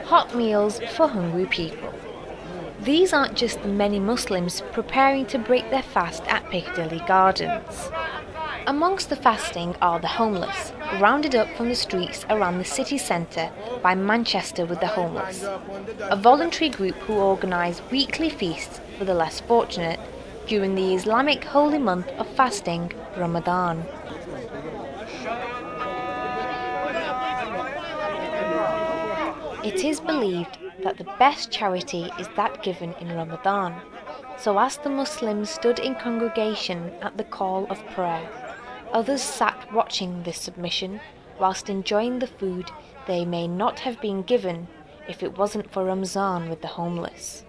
Hot meals for hungry people. These aren't just the many Muslims preparing to break their fast at Piccadilly Gardens. Amongst the fasting are the homeless, rounded up from the streets around the city centre by Manchester with the Homeless, a voluntary group who organise weekly feasts for the less fortunate during the Islamic holy month of fasting, Ramadan. It is believed that the best charity is that given in Ramadan, so as the Muslims stood in congregation at the call of prayer, others sat watching this submission whilst enjoying the food they may not have been given if it wasn't for Ramadan with the homeless.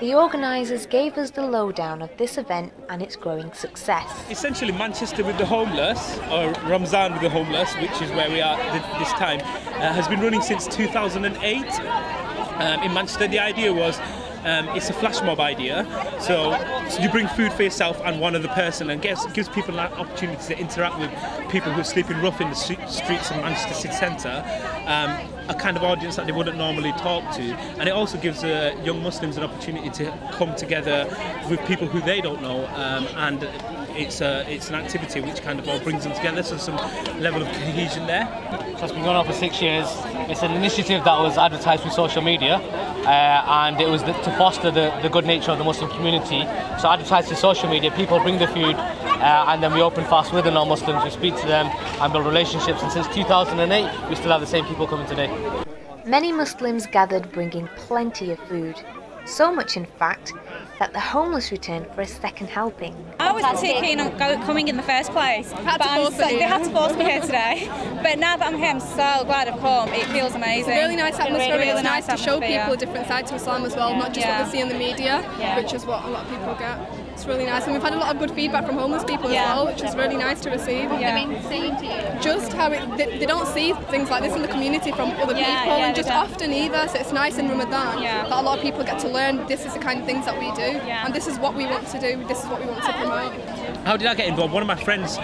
The organisers gave us the lowdown of this event and its growing success. Essentially, Manchester with the Homeless, or Ramadan with the Homeless, which is where we are this time, has been running since 2008 in Manchester. The idea was it's a flash mob idea, so you bring food for yourself and one other person, and gives people an opportunity to interact with people who are sleeping rough in the streets of Manchester city centre, a kind of audience that they wouldn't normally talk to, and it also gives young Muslims an opportunity to come together with people who they don't know, and it's an activity which kind of all brings them together, so some level of cohesion there. So it's been going on for 6 years. It's an initiative that was advertised through social media, and it was to foster the good nature of the Muslim community. So advertised through social media, people bring the food, and then we open fast with the non-Muslims, we speak to them and build relationships, and since 2008 we still have the same people coming today. Many Muslims gathered bringing plenty of food, so much in fact that the homeless returned for a second helping. I wasn't too keen on coming in the first place, they had to force me here today. But now that I'm here, I'm so glad I've come. It feels amazing. It's a really nice atmosphere. Really it's nice to show atmosphere. people a different side to Islam as well, not just what they see in the media, which is what a lot of people get. It's really nice, and we've had a lot of good feedback from homeless people as well, which is really nice to receive. Just how they don't see things like this in the community from other people, and just often either. So it's nice in Ramadan that a lot of people get to learn this is the kind of things that we do, and this is what we want to do. This is what we want to promote. How did I get involved? One of my friends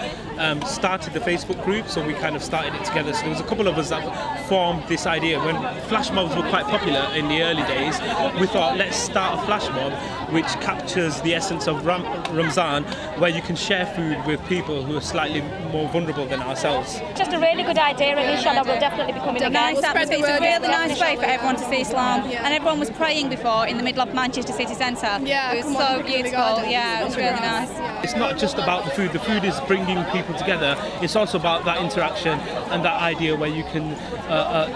started the Facebook group, so we kind of started it together. So there was a couple of us that formed this idea. When flash mobs were quite popular in the early days, we thought, let's start a flash mob which captures the essence of Ramadan, where you can share food with people who are slightly more vulnerable than ourselves. Just a really good idea, and inshallah we'll definitely be coming again. It's a really nice way for everyone to see Islam, and everyone was praying before in the middle of Manchester city centre. It was so beautiful. It was really nice. It's not just about the food is bringing people together, it's also about that interaction and that idea where you can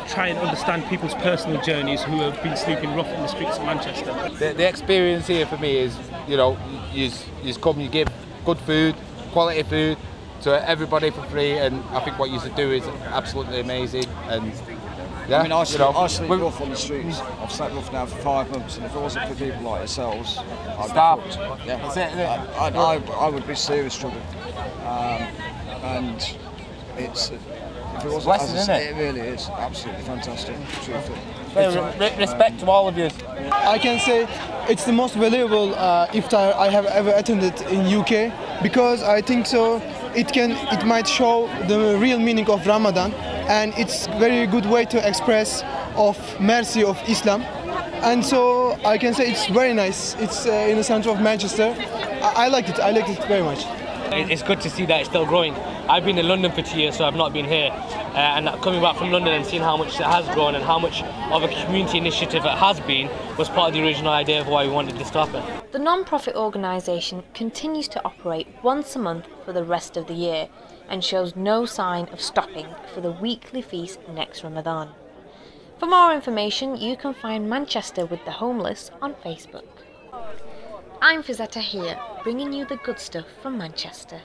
try and understand people's personal journeys who have been sleeping rough in the streets of Manchester. The experience here for me is, you come, you give good food, quality food to everybody for free, and I think what you should do is absolutely amazing. And I mean, I sleep rough on the streets. I've slept rough now for 5 months, and if it wasn't for people like yourselves, I would be serious trouble. And it's, if it wasn't, isn't it? It really is absolutely fantastic. Truthfully. Respect to all of you. I can say it's the most valuable iftar I have ever attended in UK, because I think so it might show the real meaning of Ramadan, and it's very good way to express of mercy of Islam, and so I can say it's very nice. It's in the center of Manchester. I liked it very much. It's good to see that it's still growing. I've been in London for 2 years, so I've not been here. And coming back from London and seeing how much it has grown and how much of a community initiative it has been was part of the original idea of why we wanted this to happen. The non-profit organisation continues to operate once a month for the rest of the year and shows no sign of stopping for the weekly feast next Ramadan. For more information, you can find Manchester with the Homeless on Facebook. I'm Fizah Tahir, bringing you the good stuff from Manchester.